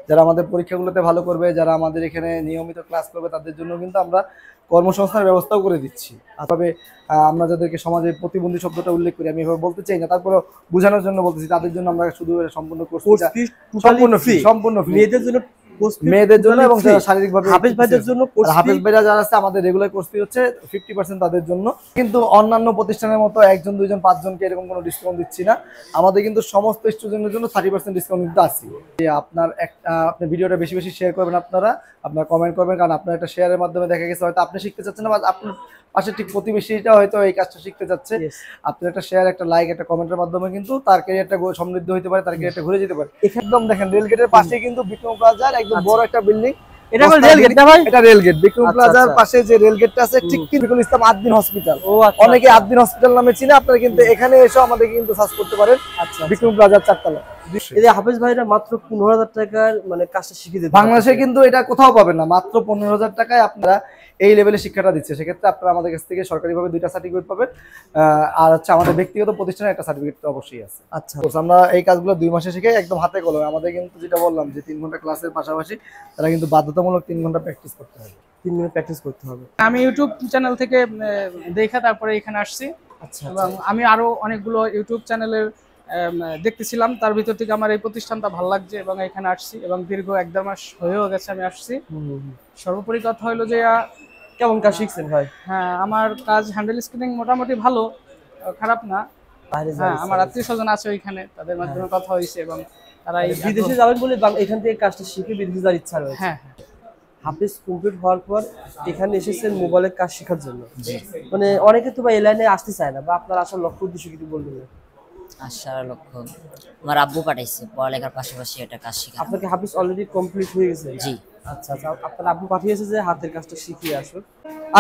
যারা আমাদের পরীক্ষাগুলোতে ভালো করবে, যারা আমাদের এখানে নিয়মিত ক্লাস করবে, তাদের জন্য কিন্তু আমরা কর্মসংস্থানের ব্যবস্থাও করে দিচ্ছি। তবে আমরা যাদেরকে সমাজে প্রতিবন্ধী শব্দটা উল্লেখ করি, আমি এভাবে বলতে চাই না, তারপরে বোঝানোর জন্য বলতেছি, তাদের জন্য আমরা শুধু সম্পূর্ণ কোর্স সম্পূর্ণ ফ্রি মেয়েদের জন্য, মেয়েদের জন্য এবং শারীরিকভাবে হাফেজ ভাইদের জন্য। হাফেজ ভাইরা যারা আছে আমাদের রেগুলার কোর্স ফি হচ্ছে 50% তাদের জন্য। কিন্তু অন্যান্য প্রতিষ্ঠানের মতো 1 জন 2 জন 5 জনকে এরকম কোনো ডিসকাউন্ট দিচ্ছি না। আমাদের কিন্তু সমস্ত স্টুডেন্টের জন্য 30% ডিসকাউন্ট কিন্তু আছে। আপনার আপনি ভিডিওটা বেশি বেশি শেয়ার করবেন, আপনার কমেন্ট করবেন, কারণ আপনার একটা শেয়ারের মাধ্যমে দেখা গেছে হয়তো আপনি শিখতে চাচ্ছেন না, বা আপনার পাশে ঠিক প্রতিবেশীটা হয়তো এই কাজটা শিখতে চাচ্ছে। আপনার একটা শেয়ার, একটা লাইক, একটা কমেন্টের মাধ্যমে কিন্তু তার ক্যারিয়ারটা সমৃদ্ধ হতে পারে, তার ক্যারিয়ারটা ঘুরে যেতে পারে। একদম দেখেন রেলগেটের পাশে কিন্তু বিক্রম প্লাজার একদম বড় একটা বিল্ডিং। এটা হলো রেলগেট না ভাই? এটা রেলগেট। বিক্রম প্লাজার পাশে যে রেলগেটটা আছে ঠিক বিক্রম ইসলাম আদ্দিন হসপিটাল। অনেকে আদ্দিন হসপিটাল নামে চিনে, আপনারা কিন্তু এখানে এসে আমাদের কিন্তু সার্চ করতে পারেন। বিক্রম প্লাজার 4 তলা। এই যে হাফেজ ভাইরা মাত্র 15,000 টাকার মানে কাজটা শিখিয়ে দিতে বাংলাদেশে কিন্তু এটা কোথাও পাবেন না। মাত্র 15,000 টাকায় আপনারা এই লেভেলে শিক্ষাটা দিচ্ছে। সেক্ষেত্রে আপনারা আমাদের কাছ থেকে সরকারিভাবে 2টা সার্টিফিকেট পাবেন, আর হচ্ছে আমাদের ব্যক্তিগত প্রতিষ্ঠানে একটা সার্টিফিকেট তো অবশ্যই আছে। আচ্ছা, আমরা এই কাজগুলো 2 মাসে শিখে একদম হাতে কলমে। আমাদের কিন্তু যেটা বললাম যে 3 ঘন্টা ক্লাসের পাশাপাশি তারা কিন্তু বাধ্যতামূলক 3 ঘন্টা প্র্যাকটিস করতে হবে। 3 মিনিট প্র্যাকটিস করতে হবে। আমি ইউটিউব চ্যানেল থেকে দেখে তারপরে এখানে আসছি। আচ্ছা, এবং আমি আরো অনেকগুলো ইউটিউব চ্যানেলের দেখতেছিলাম, তার ভিতর থেকে আমার এই প্রতিষ্ঠানটা ভালো লাগছে এবং এখানে আসছি, এবং দীর্ঘ 1-1.5 মাস হয়েও গেছে আমি আসছি। সর্বোপরি কথা হলো যে কেমন কাজ শিখছেন ভাই? হ্যাঁ, আমার কাজ হ্যান্ডেল স্কিলিং মোটামুটি ভালো, খারাপ না। হ্যাঁ, আমার আত্মীয় স্বজন আছে ওইখানে, তাদের মাধ্যমে কথা হয়েছে এবং তারা বিদেশে যাবেন বলে এখান থেকে কাজটা শিখে বিদেশে যাওয়ার ইচ্ছা রয়েছে। হ্যাঁ, হাফেজ কমপ্লিট হওয়ার পর এখানে এসেছেন মোবাইলের কাজ শেখার জন্য। মানে অনেকে তো বা এই লাইনে আসতে চায় না, বা আপনার আসার লক্ষ্য উদ্দেশ্য কিছু বলবেন? আসার লক্ষ্য আমার আব্বু পাঠাইছে পড়ালেখার পাশাপাশি একটা কাজ শেখা। আপনাকে হাফেজ অলরেডি কমপ্লিট হয়ে গেছে? জি। আচ্ছা, আপনার আব্বু পাঠিয়েছে যে হাতের কাজটা শিখিয়ে আসুন।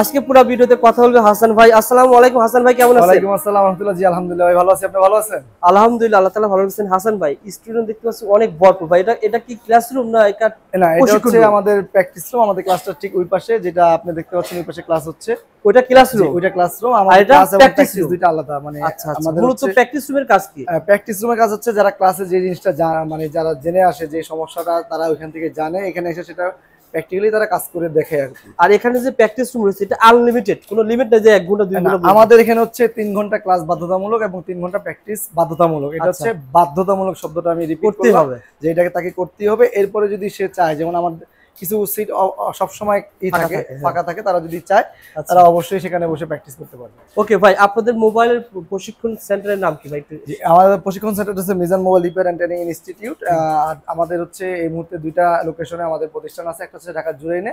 আজকে পুরো ভিডিওতে কথা বলবে হাসান ভাই। আসসালামু আলাইকুম হাসান ভাই, কেমন আছেন? ওয়ালাইকুম আসসালাম রাহমাতুল্লাহ। জি আলহামদুলিল্লাহ ভাই, ভালো আছি। আপনি ভালো আছেন? আলহামদুলিল্লাহ, আল্লাহ তাআলা ভালো রাখছেন। হাসান ভাই, স্টুডেন্ট দেখতে পাচ্ছি অনেক বড় ভাই, এটা কি ক্লাসরুম না এটা? না, এটা হচ্ছে আমাদের প্র্যাকটিস রুম। আমাদের ক্লাসটা ঠিক ওই পাশে, যেটা আপনি দেখতে পাচ্ছেন ওই পাশে ক্লাস হচ্ছে, ওইটা ক্লাসরুম। ওইটা ক্লাসরুম। আমাদের ক্লাস এবং প্র্যাকটিস দুইটা আলাদা। মানে আমাদের মূলত প্র্যাকটিস রুমের কাজ কি? প্র্যাকটিস রুমের কাজ হচ্ছে যারা ক্লাসে যে জিনিসটা মানে যারা জেনে আসে, যে সমস্যাটা তারা ওইখান থেকে জানে, এখানে এসে সেটা প্র্যাকটিক্যালি তারা কাজ করে দেখে আর কি। আর এখানে যে প্র্যাকটিস রুম রয়েছে এটা আনলিমিটেড, কোনো লিমিট নেই যে 1 ঘন্টা 2 ঘন্টা? আমাদের এখানে হচ্ছে 3 ঘন্টা ক্লাস বাধ্যতামূলক এবং 3 ঘন্টা প্র্যাকটিস বাধ্যতামূলক। এটা হচ্ছে বাধ্যতামূলক শব্দটা আমি রিপিট করলাম, যে এটাকে তাকে করতেই হবে। এরপরে যদি সে চায়, যেমন আমাদের কিছু সিট সবসময় ফাঁকা থাকে, তারা যদি চায় তারা অবশ্যই সেখানে বসে প্র্যাকটিস করতে পারবে। ওকে ভাই, আপনাদের মোবাইলের প্রশিক্ষণ সেন্টারের নাম কি ভাই? আমাদের প্রশিক্ষণ সেন্টার হচ্ছে Mizan mobile repair and training institute. আর আমাদের হচ্ছে এই মুহূর্তে 2টা লোকেশনে আমাদের প্রতিষ্ঠান আছে। একটা হচ্ছে ঢাকার জুরাইনে,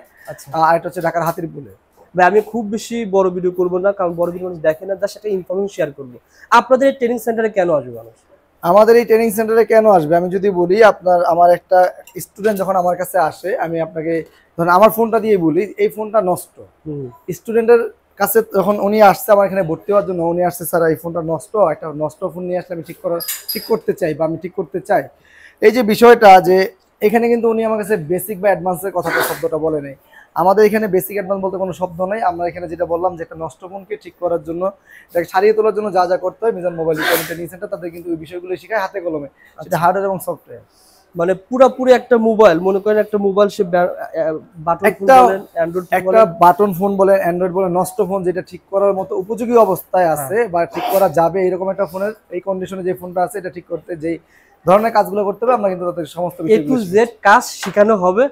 আর একটা হচ্ছে ঢাকার হাতিরপুলে। ভাই আমি খুব বেশি বড় ভিডিও করব না, কারণ বড় ভিডিও মানুষ দেখে না, তার সাথে ইনফরমেশন শেয়ার করব। আপনাদের এই ট্রেনিং সেন্টারে কেন আসবে মানুষ? আমাদের এই ট্রেনিং সেন্টারে কেন আসবে আমি যদি বলি, আমার একটা স্টুডেন্ট যখন আমার কাছে আসে, আমি আপনাকে ধরেন আমার ফোনটা দিয়ে বলি, এই ফোনটা নষ্ট। স্টুডেন্টের কাছে যখন উনি আসছে আমার এখানে ভর্তি হওয়ার জন্য, উনি আসছে স্যার এই ফোনটা নষ্ট, একটা নষ্ট ফোন নিয়ে আসলে আমি ঠিক করতে চাই, বা আমি ঠিক করতে চাই। এই যে বিষয়টা, যে এখানে কিন্তু উনি আমার কাছে বেসিক বা অ্যাডভান্সের শব্দটা বলে নেই। আমাদের এখানে বেসিক অ্যাডভান্স বলতে কোনো শব্দ নেই। আমরা এখানে যেটা বললাম, যে একটা নষ্ট ফোনকে ঠিক করার জন্য, এটাকে সারিয়ে তোলার জন্য যা যা করতে হয়, Mizan mobile repair training centre তাদের কিন্তু ওই বিষয়গুলো শেখায় হাতে কলমে, সেটা হার্ডওয়্যার এবং সফটওয়্যার। মানে পুরোপুরি একটা মোবাইল, মনে করেন একটা মোবাইল সে বাটন ফোন বলেন, অ্যান্ড্রয়েড বলেন, নষ্ট ফোন যেটা ঠিক করার মতো উপযোগী অবস্থায় আছে বা ঠিক করা যাবে, এরকম একটা ফোনের এই কন্ডিশনে যে ফোনটা আছে, এটা ঠিক করতে যেই ধরনের কাজগুলো করতে হবে, আমরা কিন্তু তাদের সমস্ত A to Z কাজ শেখানো হবে।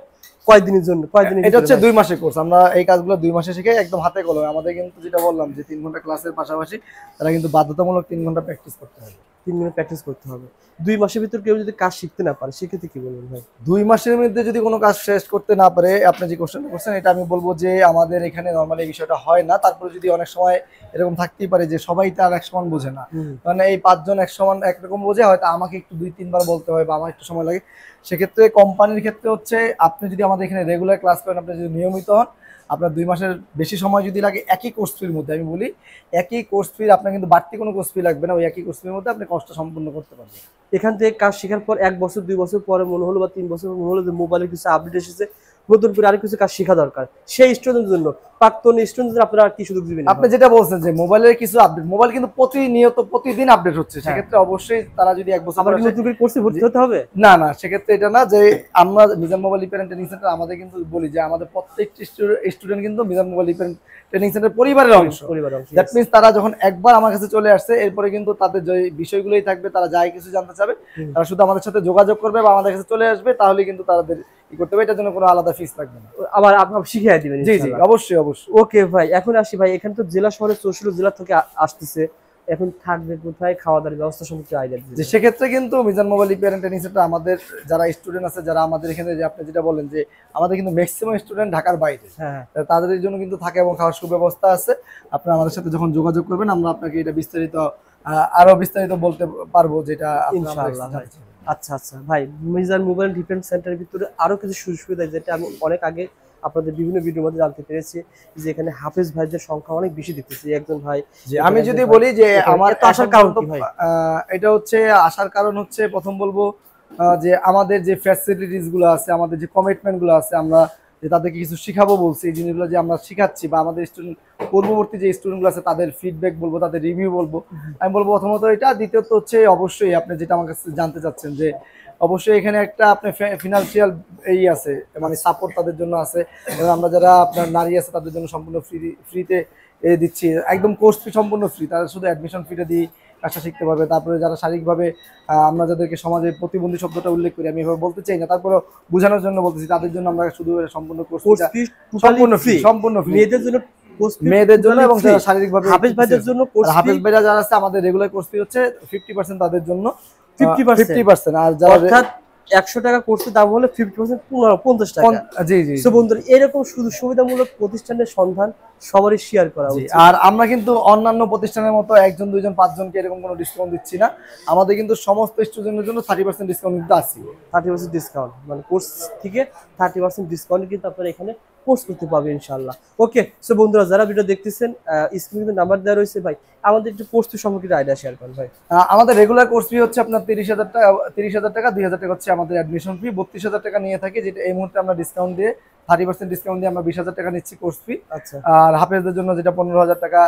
কয়দিনের জন্য? এটা হচ্ছে 2 মাসের কোর্স। আমরা এই কাজগুলো 2 মাসে শিখাই একদম হাতে কলমে। আমাদের কিন্তু যেটা বললাম, যে 3 ঘন্টা ক্লাসের পাশাপাশি তারা কিন্তু বাধ্যতামূলক 3 ঘন্টা প্র্যাকটিস করতে হবে। 3 মিনিট প্র্যাকটিস করতে হবে। 2 মাসের ভিতর কেউ যদি কাজ শিখতে না পারে, সেক্ষেত্রে কি বলবেন ভাই? 2 মাসের মধ্যে যদি কোনো কাজ শেষ করতে না পারে, আপনি যে কোশ্চেনটা করছেন, এটা আমি বলবো যে আমাদের এখানে নরমালি এই বিষয়টা হয় না। তারপরে যদি অনেক সময় এরকম থাকতেই পারে যে সবাই তার এক সমান বোঝে না, মানে এই 5 জন এক সমান একরকম বোঝে, হয়তো আমাকে একটু 2-3 বার বলতে হয় বা আমার একটু সময় লাগে। সেক্ষেত্রে কোম্পানির ক্ষেত্রে হচ্ছে, আপনি যদি আমাদের এখানে রেগুলার ক্লাস করেন, আপনি যদি নিয়মিত হন, আপনার 2 মাসের বেশি সময় যদি লাগে, একই কোর্স ফির মধ্যে, আমি বলি একই কোর্স ফির, আপনার কিন্তু বাড়তি কোনো কোর্স ফি লাগবে না। ওই একই কোর্স ফির মধ্যে আপনি কোর্সটা সম্পূর্ণ করতে পারবেন। এখান থেকে কাজ শেখার পর 1 বছর 2 বছর পরে মনে হলো, বা 3 বছর মনে হলো যে মোবাইলে কিছু আপডেট এসেছে, নতুন করে আরো কিছু কাজ শেখা দরকার, সেই স্টুডেন্টের জন্য, প্রাক্তন স্টুডেন্টদের আপনারা কি সুযোগ দিবেন? আপনি যেটা বলছেন যে মোবাইলের কিছু আপডেট, মোবাইল কিন্তু প্রতিনিয়ত প্রতিদিন আপডেট হচ্ছে, সেক্ষেত্রে অবশ্যই তারা যদি এক বছর আবার কি নতুন করে কোর্সে ভর্তি হতে হবে? না না, সেক্ষেত্রে এটা না, যে আমরা Mizan mobile repair training centre আমাদের কিন্তু বলি যে আমাদের প্রত্যেকটি স্টুডেন্ট কিন্তু Mizan mobile repair training centre পরিবারের অংশ। দ্যাট মিনস তারা যখন একবার আমার কাছে চলে আসছে, এরপরে কিন্তু তাদের যে বিষয়গুলোই থাকবে, তারা যাই কিছু জানতে চাবে তারা শুধু আমাদের সাথে যোগাযোগ করবে বা আমাদের কাছে চলে আসবে, তাহলে কিন্তু তাদের কি করতে হবে, এটার জন্য কোনো আলাদা ফিস লাগবে না। আবার আপনারা শিখিয়ে দিবেন? জি জি, অবশ্যই অবশ্যই। ওকে ভাই, এখন আসি ভাই, এখানে তো জেলা শহরে 64 জেলা থেকে আসতেছে, এখন থাকবে কোথায়, খাওয়া দাওয়ার ব্যবস্থা সম্পর্কে আইডিয়া দিন। যে সেক্ষেত্রে কিন্তু Mizan mobile repair training centre আমাদের যারা স্টুডেন্ট আছে, যারা আমাদের এখানে, যে আপনি যেটা বলেন যে আমাদের কিন্তু ম্যাক্সিমাম স্টুডেন্ট ঢাকার বাইরে, হ্যাঁ, তাদের জন্য কিন্তু থাকা এবং খাওয়ার সুব্যবস্থা আছে। আপনারা আমাদের সাথে যখন যোগাযোগ করবেন, আমরা আপনাকে এটা বিস্তারিত আরো বিস্তারিত বলতে পারবো, যেটা ইনশাআল্লাহ ভাই। আচ্ছা আচ্ছা ভাই, মিজান মোবাইল রিপেয়ার সেন্টারের ভিতরে আরো কিছু সুযোগ সুবিধা, যেটা আমি অনেক আগে আপনাদের বিভিন্ন ভিডিওর মধ্যে জানতে পেরেছি, যে এখানে হাফেজ ভাইদের সংখ্যা অনেক বেশি দেখতেছি। একজন ভাই, যে আমি যদি বলি যে আমার আসার কারণ কি ভাই? এটা হচ্ছে আসার কারণ হচ্ছে, প্রথম বলবো যে আমাদের যে ফ্যাসিলিটিস গুলো আছে, আমাদের যে কমিটমেন্ট গুলো আছে, আমরা যে তাদেরকে কিছু শিখাবো বলছি, এই জিনিসগুলো যে আমরা শিখাচ্ছি, বা আমাদের স্টুডেন্ট পূর্ববর্তী যে স্টুডেন্টগুলো আছে তাদের ফিডব্যাক বলবো, তাদের রিভিউ বলবো। আমি বলবো প্রথমত এটা, দ্বিতীয়ত হচ্ছে অবশ্যই আপনি যেটা আমার কাছে জানতে চাচ্ছেন, যে অবশ্যই এখানে একটা আপনার ফিনান্সিয়াল এই আছে, মানে সাপোর্ট তাদের জন্য আছে, এবং আমরা যারা আপনার নারী আছে তাদের জন্য সম্পূর্ণ ফ্রিতে দিচ্ছি, একদম কোর্স ফি সম্পূর্ণ ফ্রি, তারা শুধু অ্যাডমিশন ফিটা দিয়ে কাজটা শিখতে পারবে। তারপরে যারা শারীরিকভাবে, আমরা যাদেরকে সমাজে প্রতিবন্ধী শব্দটা উল্লেখ করি, আমি এভাবে বলতে চাই না, তারপরে বোঝানোর জন্য বলতেছি, তাদের জন্য আমরা শুধু সম্পূর্ণ কোর্স ফি সম্পূর্ণ ফ্রি, সম্পূর্ণ ফ্রি মেয়েদের জন্য, মেয়েদের জন্য, এবং যারা শারীরিকভাবে হাফেজ ভাইদের জন্য হাফেজ ভাইরা যারা আছে, আমাদের রেগুলার কোর্স ফি হচ্ছে 50% তাদের জন্য, 50%, আর যারা অর্থাৎ 100 টাকা কোর্সের দাম হলে 50% 50 টাকা। জি জি। সো বন্ধুরা, এরকম সুবিধামূলক প্রতিষ্ঠানের সন্ধান সবারই শেয়ার করা উচিত। আর আমরা কিন্তু অন্যান্য প্রতিষ্ঠানের মতো 1 জন 2 জন 5 জনকে এরকম কোনো ডিসকাউন্ট দিচ্ছি না, আমাদের কিন্তু সমস্ত স্টুডেন্টের জন্য 30% ডিসকাউন্ট কিন্তু আছে। 30% ডিসকাউন্ট, মানে কোর্স থেকে 30% ডিসকাউন্ট কিন্তু আপনারা এখানে কোর্স করতে পারবেন ইনশাআল্লাহ। ওকে, সো বন্ধুরা যারা ভিডিও দেখতেছেন, স্ক্রিনে নাম্বার দেওয়া রয়েছে ভাই, আমাদের একটু কোর্স ফি সম্পর্কে আইডিয়া শেয়ার করেন ভাই। আমাদের রেগুলার কোর্স ফি হচ্ছে আপনার 30,000 টাকা, 20,000 টাকা হচ্ছে আমাদের অ্যাডমিশন ফি, 32,000 টাকা নিয়ে থাকি, যেটা এই মুহূর্তে আমরা ডিসকাউন্ট দিয়ে 30% ডিসকাউন্ট দিয়ে আমরা 20,000 টাকা নিচ্ছি কোর্স ফি। আচ্ছা, আর হাফেজদের জন্য যেটা 15,000 টাকা,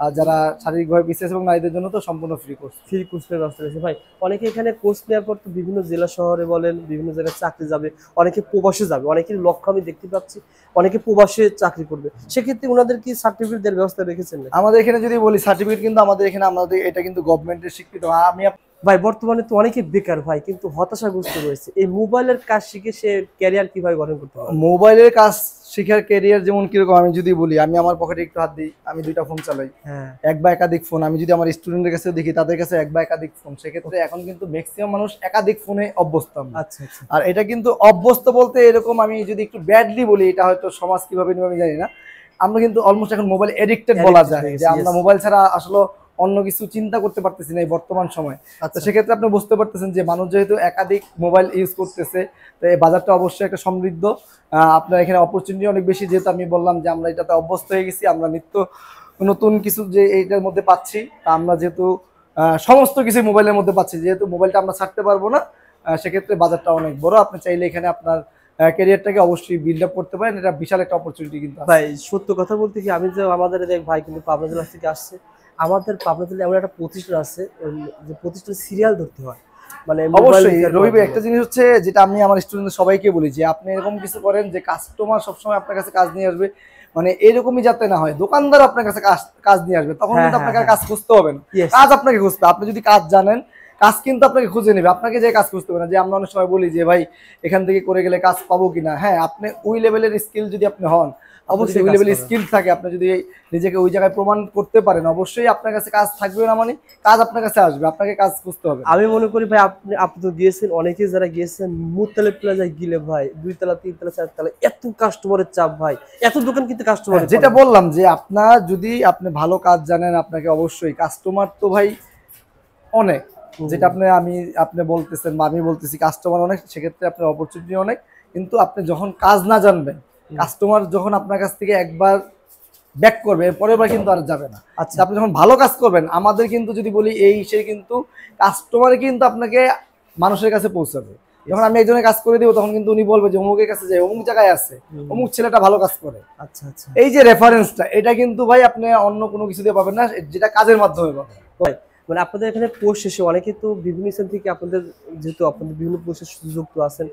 আর যারা শারীরিকভাবে বিশেষ এবং নারীদের জন্য তো সম্পূর্ণ ফ্রি কোর্স। ফ্রি কোর্সের ব্যবস্থা রয়েছে ভাই। অনেকে এখানে কোর্স নেওয়ার পর তো বিভিন্ন জেলা শহরে বলেন, বিভিন্ন জায়গায় চাকরি যাবে, অনেকে প্রবাসে যাবে, অনেকের লক্ষ্য আমি দেখতে পাচ্ছি অনেকে প্রবাসে চাকরি করবে, সেক্ষেত্রে ওনাদের কি সার্টিফিকেট দেওয়ার ব্যবস্থা রেখেছেন? আমাদের এখানে যদি বলি সার্টিফিকেট কিন্তু আমাদের এখানে, আমাদের এটা কিন্তু গভর্নমেন্টের স্বীকৃত। আমি ভাই, বর্তমানে তো অনেকে বেকার ভাই, কিন্তু হতাশাগ্রস্ত রয়েছে, এই মোবাইলের কাজ শিখে সে ক্যারিয়ার কিভাবে গঠন করতে পারে? মোবাইলের কাজ শিখার ক্যারিয়ার যেমন কিরকম, আমি যদি বলি, আমি আমার পকেটে একটু হাত দিই, আমি 2টা ফোন চালাই, হ্যাঁ, এক বা একাধিক ফোন, আমি যদি আমার স্টুডেন্টের কাছে দেখি তাদের কাছে এক বা একাধিক ফোন, সেক্ষেত্রে এখন কিন্তু ম্যাক্সিমাম মানুষ একাধিক ফোনে অভ্যস্ত। আচ্ছা আচ্ছা। আর এটা কিন্তু অভ্যস্ত বলতে এরকম, আমি যদি একটু ব্যাডলি বলি, এটা হয়তো সমাজ কিভাবে নিবে আমি জানি না, আমরা কিন্তু অলমোস্ট এখন মোবাইল এডিক্টেড বলা যায়, যে আমরা মোবাইল ছাড়া আসলে অন্য কিছু চিন্তা করতে পারতেছি না এই বর্তমান সময়। তো সেক্ষেত্রে আপনি বুঝতে পারতেছেন যে মানুষ যেহেতু একাধিক মোবাইল ইউজ করতেছে, তো এই বাজারটা অবশ্যই একটা সমৃদ্ধ, আপনার এখানে অপরচুনিটি অনেক বেশি, যেহেতু আমি বললাম যে আমরা এটাতে অভ্যস্ত হয়ে গেছি, আমরা নিত্য নতুন কিছু যে এইটার মধ্যে পাচ্ছি, তা আমরা যেহেতু সমস্ত কিছু মোবাইলের মধ্যে পাচ্ছি, যেহেতু মোবাইলটা আমরা ছাড়তে পারবো না, সেক্ষেত্রে বাজারটা অনেক বড়। আপনি চাইলে এখানে আপনার ক্যারিয়ারটাকে অবশ্যই বিল্ড আপ করতে পারেন, এটা বিশাল একটা অপরচুনিটি কিন্তু ভাই। সত্য কথা বলতে কি, আমি যে আমাদের এক ভাই কিন্তু পাবনা জেলা থেকে আসছে, আমাদের পাবনা জেলায় এমন একটা প্রতিষ্ঠান আছে, যে প্রতিষ্ঠান সিরিয়াল ধরতে হয়, মানে অবশ্যই। রবি ভাই, একটা জিনিস হচ্ছে যেটা আমি আমার স্টুডেন্টদের সবাইকে বলি, যে আপনি এরকম কিছু করেন যে কাস্টমার সবসময় আপনার কাছে কাজ নিয়ে আসবে, মানে এরকমই যাতে না হয় দোকানদার আপনার কাছে কাজ নিয়ে আসবে, তখন কিন্তু আপনাকে কাজ খুঁজতে হবে না, কাজ আপনাকে খুঁজতে। আপনি যদি কাজ জানেন, কাজ কিন্তু আপনাকে খুঁজে নেবে, আপনাকে যে কাজ খুঁজতে হবে না। যে আমরা অনেক সময় বলি যে ভাই এখান থেকে করে গেলে কাজ পাবো কিনা, হ্যাঁ, আপনি ওই লেভেলের স্কিল যদি আপনি হন, অবশ্যই ওই লেভেলের স্কিল থাকে, আপনি যদি নিজেকে ওই জায়গায় প্রমাণ করতে পারেন, অবশ্যই আপনার কাছে কাজ থাকবে না, মানে কাজ আপনার কাছে আসবে, আপনাকে কাজ খুঁজতে হবে। আমি মনে করি ভাই, আপনি তো গিয়েছেন, অনেকে যারা গিয়েছেন মুতালে প্লাজায় গেলে ভাই 2 তলা 3 তলা 4 তলা এত কাস্টমারের চাপ ভাই, এত দোকান কিন্তু কাস্টমার, যেটা বললাম যে আপনার যদি আপনি ভালো কাজ জানেন, আপনাকে অবশ্যই কাস্টমার তো ভাই অনেক, যেটা আপনি বলতেছেন বা আমি বলতেছি, কাস্টমার অনেক, সেক্ষেত্রে আপনার অপরচুনিটি অনেক। কিন্তু আপনি যখন কাজ না জানবেন, কাস্টমার যখন আপনার কাছ থেকে একবার ব্যাক করবে, পরের বার কিন্তু আর যাবে না। আচ্ছা, আপনি যখন ভালো কাজ করবেন, আমাদের কিন্তু যদি বলি এই সে কিন্তু কাস্টমার কিন্তু আপনাকে মানুষের কাছে পৌঁছাবে, যখন আমি একজনের কাজ করে দিব তখন কিন্তু উনি বলবে যে অমুকের কাছে যাই, অমুক জায়গায় আছে, অমুক ছেলেটা ভালো কাজ করে। আচ্ছা আচ্ছা। এই যে রেফারেন্সটা, এটা কিন্তু ভাই আপনি অন্য কোনো কিছু দিয়ে পাবেন না, যেটা কাজের মাধ্যমে পাবেন। মানে আপনাদের এখানে পোস্ট শেষে অনেকে তো বিভিন্ন স্থান থেকে আপনাদের, যেহেতু আপনাদের বিভিন্ন পোস্টের যুক্ত আছেন,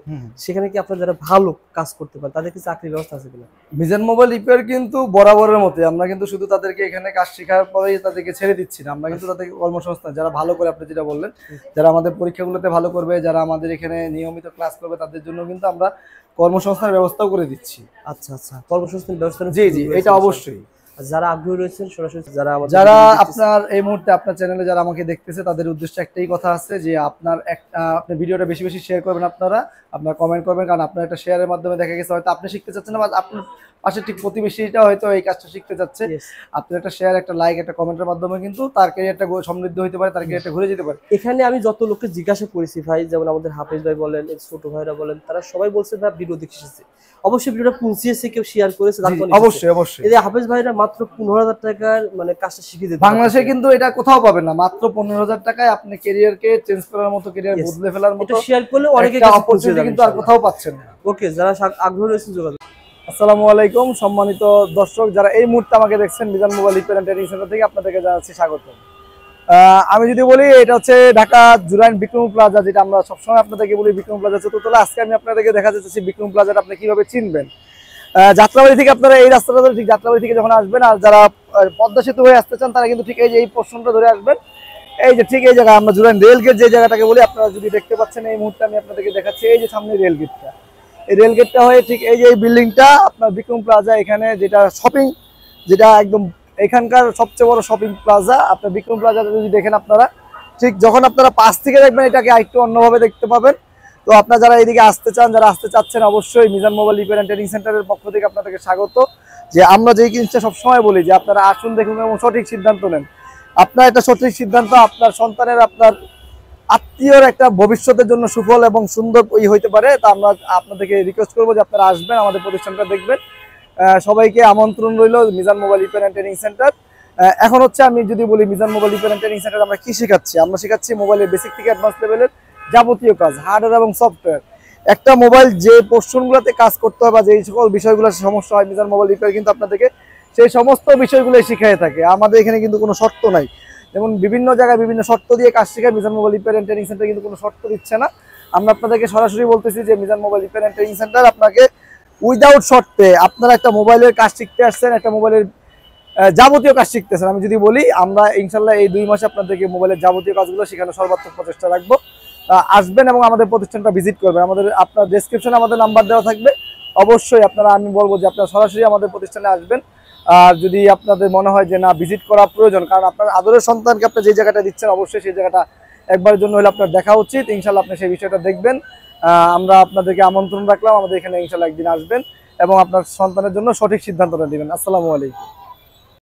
সেখানে কি আপনারা যারা ভালো কাজ করতে পারেন তাদের কি চাকরির ব্যবস্থা আছে কিনা? মিজান মোবাইল রিপেয়ার কিন্তু বরাবরের মতো আমরা কিন্তু শুধু তাদেরকে এখানে কাজ শেখার পরেই তাদেরকে ছেড়ে দিচ্ছি না, আমরা কিন্তু তাদেরকে কর্মসংস্থান, যারা ভালো করে, আপনি যেটা বললেন, যারা আমাদের পরীক্ষাগুলোতে ভালো করবে, যারা আমাদের এখানে নিয়মিত ক্লাস করবে, তাদের জন্য কিন্তু আমরা কর্মসংস্থানের ব্যবস্থাও করে দিচ্ছি। আচ্ছা আচ্ছা, কর্মসংস্থানের ব্যবস্থা। জি জি, এটা অবশ্যই। যারা আগ্রহী রয়েছেন সরাসরি যারা আপনার এই মুহূর্তে আপনার চ্যানেলে যারা আমাকে দেখতেছে, তাদের উদ্দেশ্যে একটাই কথা আছে যে আপনি ভিডিওটা বেশি বেশি শেয়ার করবেন, আপনার কমেন্ট করবেন, কারণ আপনার একটা শেয়ারের মাধ্যমে দেখা গেছে হয়তো আপনি শিখতে চাচ্ছেন না, বা আপনার পাশে ঠিক প্রতিবেশীটা হয়তো এই কাজটা শিখতে যাচ্ছে, আপনার একটা শেয়ার, একটা লাইক, একটা কমেন্টের মাধ্যমে কিন্তু তার ক্যারিয়ারটা সমৃদ্ধ হতে পারে, তার ক্যারিয়ারটা ঘুরে যেতে পারে। এখানে আমি যত লোককে জিজ্ঞাসা করেছি ভাই, যেমন আমাদের হাফেজ ভাই বলেন, ছোট ভাইরা বলেন, তারা সবাই বলছে ভাই ভিডিও দেখে এসেছে। অবশ্যই ভিডিওটা পৌঁছিয়েছে, কেউ শেয়ার করেছে, অবশ্যই অবশ্যই। এই যে হাফেজ ভাইরা মাত্র 15,000 টাকার মানে কাজটা শিখিয়ে দিতে বাংলাদেশে কিন্তু এটা কোথাও পাবেন না, মাত্র 15,000 টাকায় আপনি ক্যারিয়ারকে চেঞ্জ করার মতো, ক্যারিয়ার বদলে ফেলার মতো শেয়ার করলে অনেকে অপরচুনিটি কিন্তু আর কোথাও পাচ্ছেন না। ওকে, যারা আগ্রহী রয়েছে যোগাযোগ। আসসালামু আলাইকুম সম্মানিত দর্শক, যারা এই মুহূর্তে আমাকে দেখছেন Mizan mobile repair and training centre থেকে, আপনাদেরকে জানাচ্ছি স্বাগত। আমি যদি বলি, এটা হচ্ছে ঢাকা জুরাইন বিক্রম প্লাজা, যেটা আমরা সবসময় আপনাদেরকে বলি বিক্রম প্লাজা চতুর্থতলা। আজকে আমি আপনাদেরকে দেখা যাচ্ছি বিক্রম প্লাজাটা আপনি কিভাবে চিনবেন। যাত্রাবাড়ি থেকে আপনারা এই রাস্তাটা ধরে ঠিক যাত্রাবাড়ি থেকে যখন আসবেন, আর যারা পদ্মা সেতু হয়ে আসতে চান, তারা কিন্তু ঠিক এই যে এই পোর্শনটা ধরে আসবেন। এই যে ঠিক এই জায়গা আমরা জুরাইন রেল গেট যে জায়গাটাকে বলি, আপনারা যদি দেখতে পাচ্ছেন এই মুহূর্তে আমি আপনাদেরকে দেখাচ্ছি, এই যে সামনে রেল গেটটা, এই রেল গেটটা হয়ে ঠিক এই যে এই বিল্ডিংটা আপনার বিক্রম প্লাজা, এখানে যেটা শপিং, যেটা একদম এখানকার সবচেয়ে বড় শপিং প্লাজা। আপনার বিক্রম প্লাজাটা যদি দেখেন আপনারা, ঠিক যখন আপনারা পাশ থেকে দেখবেন, এটাকে আরেকটু অন্যভাবে দেখতে পাবেন। তো আপনারা যারা এইদিকে আসতে চান, যারা আসতে চাচ্ছেন, অবশ্যই Mizan mobile repair and training সেন্টারের পক্ষ থেকে আপনাদেরকে স্বাগত। যে আমরা যেই জিনিসটা সবসময় বলি যে আপনারা আসুন, দেখুন এবং সঠিক সিদ্ধান্ত নেন। আপনার একটা সঠিক সিদ্ধান্ত আপনার সন্তানের, আপনার আত্মীয়র একটা ভবিষ্যতের জন্য সুফল এবং সুন্দর হইতে পারে। তা আমরা আপনাদেরকে রিকোয়েস্ট করবো যে আপনারা আসবেন, আমাদের প্রতিষ্ঠানটা দেখবেন। সবাইকে আমন্ত্রণ রইল Mizan mobile repair and training centre. এখন হচ্ছে আমি যদি বলি Mizan mobile repair and training centre আমরা কি শেখাচ্ছি, আমরা শেখাচ্ছি মোবাইলের বেসিক থেকে অ্যাডভান্স লেভেলের যাবতীয় কাজ, হার্ডওয়্যার এবং সফটওয়্যার। একটা মোবাইল যে পোর্শনগুলোতে কাজ করতে হয় বা যেই সকল বিষয়গুলোর সমস্যা হয়, মিজান মোবাইল রিপেয়ার কিন্তু আপনাদেরকে সেই সমস্ত বিষয়গুলোই শিখিয়ে থাকে। আমাদের এখানে কিন্তু কোনো শর্ত নাই, যেমন বিভিন্ন জায়গায় বিভিন্ন শর্ত দিয়ে কাজ শেখায়, Mizan mobile repair and training centre কিন্তু কোনো শর্ত দিচ্ছে না। আমরা আপনাদেরকে সরাসরি বলতেছি যে Mizan mobile repair and training centre আপনাকে উইদাউট শর্তে, আপনারা একটা মোবাইলের কাজ শিখতে আসছেন, একটা মোবাইলের যাবতীয় কাজ শিখতেছেন। আমি যদি বলি, আমরা ইনশাল্লাহ এই 2 মাসে আপনাদেরকে মোবাইলের যাবতীয় কাজগুলো শেখানোর সর্বাত্মক প্রচেষ্টা রাখবো। আসবেন এবং আমাদের প্রতিষ্ঠানটা ভিজিট করবেন। আপনার ডেসক্রিপশনে আমাদের নাম্বার দেওয়া থাকবে, অবশ্যই আপনারা, আমি বলবো যে আপনারা সরাসরি আমাদের প্রতিষ্ঠানে আসবেন। আর যদি আপনাদের মনে হয় যে না, ভিজিট করা প্রয়োজন, কারণ আপনার আদরের সন্তানকে আপনি যে জায়গাটা দিচ্ছেন, অবশ্যই সেই জায়গাটা একবারের জন্য হলে আপনার দেখা উচিত। ইনশাল্লাহ আপনি সেই বিষয়টা দেখবেন। আমরা আপনাদেরকে আমন্ত্রণ রাখলাম, আমাদের এখানে ইনশাল্লাহ একদিন আসবেন এবং আপনার সন্তানের জন্য সঠিক সিদ্ধান্তটা দিবেন। আসসালামু আলাইকুম।